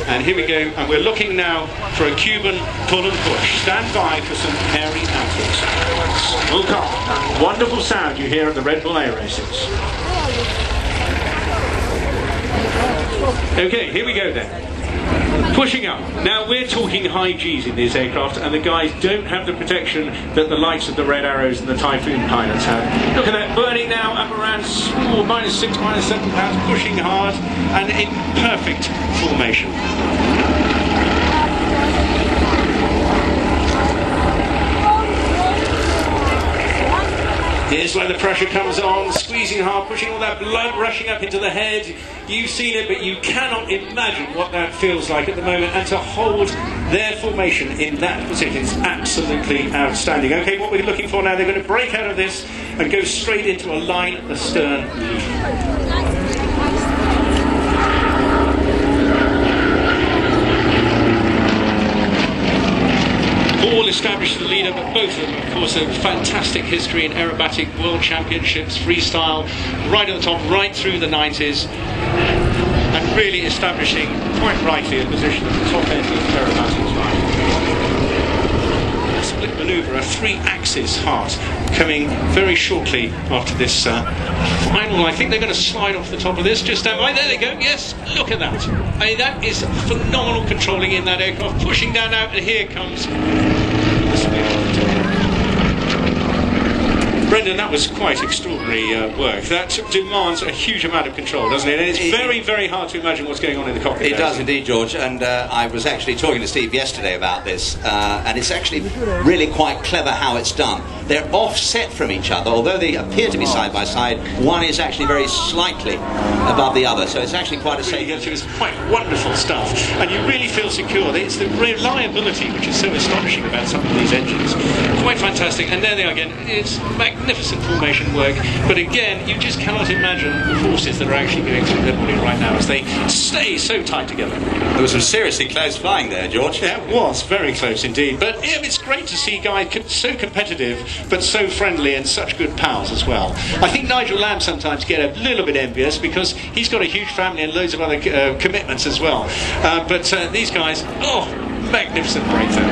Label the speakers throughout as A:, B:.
A: And here we go, and we're looking now for a Cuban pull and push. Stand by for some hairy antics. Look up, that wonderful sound you hear at the RedBull air races. Okay, here we go then. Pushing up. Now we're talking high G's in these aircraft, and the guys don't have the protection that the likes of the Red Arrows and the Typhoon pilots have. Look at that, burning now up around -6, -7 pounds, pushing hard and in perfect formation. Here's where the pressure comes on, squeezing hard, pushing all that blood rushing up into the head. You've seen it, but you cannot imagine what that feels like at the moment. And to hold their formation in that position is absolutely outstanding. Okay, what we're looking for now, they're going to break out of this and go straight into a line astern lead. All established the leader, but both of them, of course, a fantastic history in aerobatic world championships, freestyle, right at the top, right through the 90s, and really establishing quite rightly a position at the top end of aerobatics line. A split manoeuvre, a 3-axis heart, coming very shortly after this final. I think they're going to slide off the top of this, just down by there they go. Yes, look at that. I mean, that is phenomenal controlling in that aircraft, pushing down now, and here comes the split. Brendan, that was quite extraordinary work. That demands a huge amount of control, doesn't it? And it's very, very hard to imagine what's going on in the cockpit.
B: It does indeed, George, and I was actually talking to Steve yesterday about this, and it's actually really quite clever how it's done. They're offset from each other, although they appear to be side by side. One is actually very slightly above the other, so it's actually quite a safe.
A: It's quite wonderful stuff, and you really feel secure. It's the reliability which is so astonishing about some of these engines. Quite fantastic, and there they are again. It's magnificent formation work, but again, you just cannot imagine the forces that are actually going through their body right now as they stay so tight together.
B: There was some seriously close flying there, George.
A: Yeah, it was very close indeed, but yeah, it's great to see guys so competitive but so friendly and such good pals as well. I think Nigel Lamb sometimes get a little bit envious because he's got a huge family and loads of other commitments as well, but these guys, oh, magnificent breakthrough.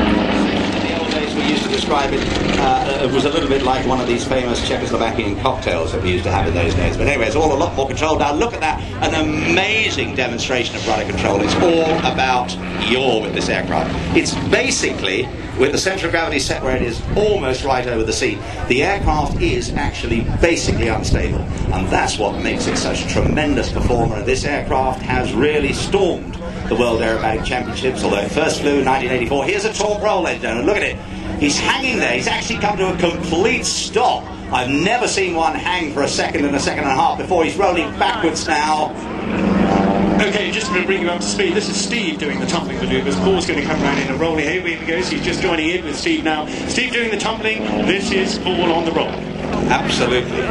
B: We used to describe it, it was a little bit like one of these famous Czechoslovakian cocktails that we used to have in those days. But anyway, it's all a lot more controlled. Now look at that, an amazing demonstration of rudder control. It's all about yaw with this aircraft. It's basically, with the centre of gravity set where it is almost right over the seat, the aircraft is actually basically unstable. And that's what makes it such a tremendous performer. And this aircraft has really stormed the World Aerobatic Championships, although it first flew in 1984. Here's a torque roll engine, and look at it. He's hanging there. He's actually come to a complete stop. I've never seen one hang for a second and a half before. He's rolling backwards now.
A: Okay, just to bring you up to speed, this is Steve doing the tumbling manoeuvres. Paul's going to come around in a rolling. Here he goes. He's just joining in with Steve now. Steve doing the tumbling. This is Paul on the roll.
B: Absolutely.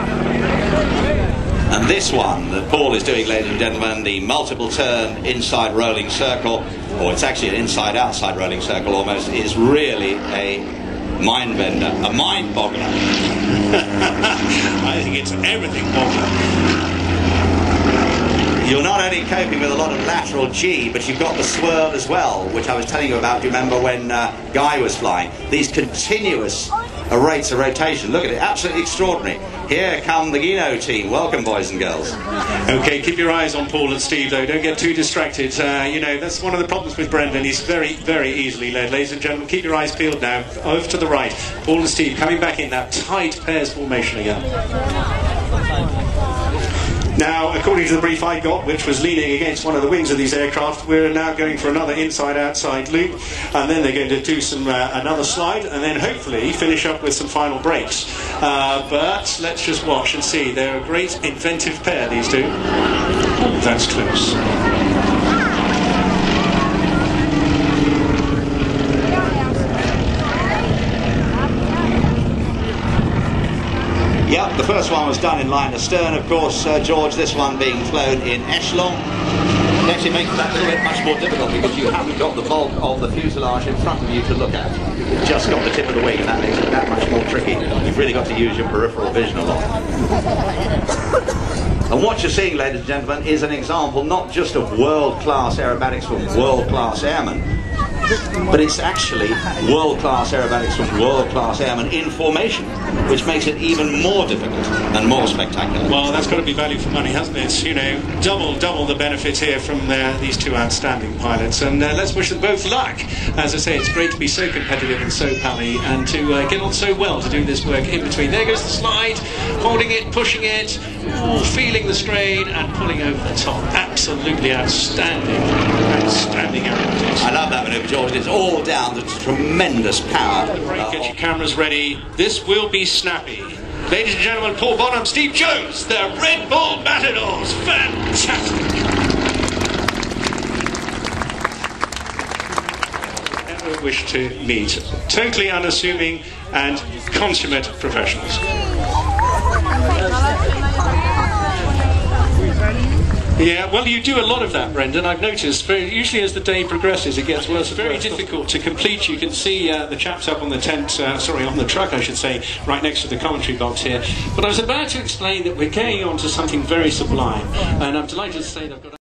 B: And this one that Paul is doing, ladies and gentlemen, the multiple turn inside rolling circle, or it's actually an inside-outside rolling circle almost, is really a mind bender, a mind boggler.
A: I think it's everything boggler.
B: You're not only coping with a lot of lateral G, but you've got the swirl as well, which I was telling you about. Do you remember when Guy was flying? These continuous rates of rotation. Look at it, absolutely extraordinary. Here come the Guino team. Welcome, boys and girls.
A: Okay, keep your eyes on Paul and Steve, though. Don't get too distracted. You know, that's one of the problems with Brendan. He's very, very easily led. Ladies and gentlemen, keep your eyes peeled now. Over to the right. Paul and Steve coming back in that tight pairs formation again. Now, according to the brief I got, which was leaning against one of the wings of these aircraft, we're now going for another inside-outside loop, and then they're going to do some another slide, and then hopefully finish up with some final brakes. But let's just watch and see. They're a great inventive pair, these two. Oh, that's close.
B: Yep, the first one was done in line astern, of course, George, this one being flown in echelon. It actually makes that a little bit much more difficult because you haven't got the bulk of the fuselage in front of you to look at. You've just got the tip of the wing, and that makes it that much more tricky. You've really got to use your peripheral vision a lot. And what you're seeing, ladies and gentlemen, is an example not just of world-class aerobatics from world-class airmen, but it's actually world-class aerobatics from world-class airmen in formation, which makes it even more difficult and more spectacular.
A: Well, that's got to be value for money, hasn't it? You know, double the benefits here from these two outstanding pilots. And let's wish them both luck. As I say, it's great to be so competitive and so pally, and to get on so well to do this work in between. There goes the slide, holding it, pushing it, feeling the strain, and pulling over the top. Absolutely outstanding aerobatics.
B: I love that maneuver, George. It's all down to tremendous power.
A: Get your cameras ready. This will be snappy. Ladies and gentlemen, Paul Bonham, Steve Jones, the RedBull Matadors. Fantastic. Never wish to meet totally unassuming and consummate professionals. Yeah, well, you do a lot of that, Brendan. I've noticed. Usually as the day progresses, it gets worse. It's very difficult to complete. You can see the chaps up on the tent, on the truck, I should say, right next to the commentary box here. But I was about to explain that we're getting on to something very sublime, and I'm delighted to say that I've got